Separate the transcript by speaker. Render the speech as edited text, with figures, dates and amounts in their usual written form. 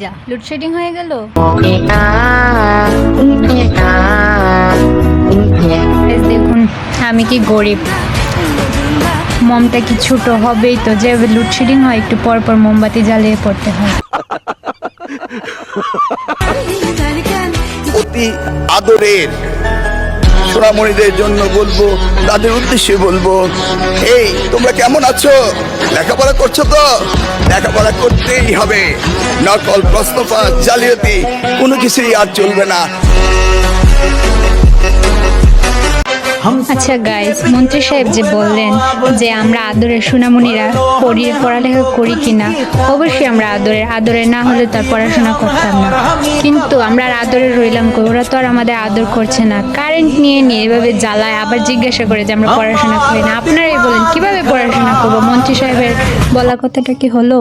Speaker 1: যা, লোডশেডিং হয়ে গেল। দেখুন আমি কি গরিব, মমটা কি ছোট হবেই তো, যে লোডশেডিং হয় একটু পর পর মোমবাতি জ্বালিয়ে পড়তে হয়।
Speaker 2: অতি আদরের সোনামণিদের জন্য বলবো, তাদের উদ্দেশ্যে বলবো, এই তোমরা কেমন আছো? লেখাপড়া করছো তো? লেখাপড়া করতেই হবে, নকল প্রশ্নপাত জালিয়াতি কোনো কিছুই আর চলবে না।
Speaker 1: আচ্ছা গাইস, মন্ত্রী সাহেব যে বললেন যে আমরা আদরের সোনামণিরা পড়ালেখা করি কিনা, অবশ্যই আমরা আদরের না হলে তার পড়াশোনা করতাম না। কিন্তু আমরা আর আদরে রইলাম কই? ওরা তো আর আমাদের আদর করছে না, কারেন্ট নিয়ে এভাবে জ্বালায়, আবার জিজ্ঞাসা করে যে আমরা পড়াশোনা করি না। আপনারাই বলেন কিভাবে পড়াশোনা করবো? মন্ত্রী সাহেবের বলা কথাটা কি হলো?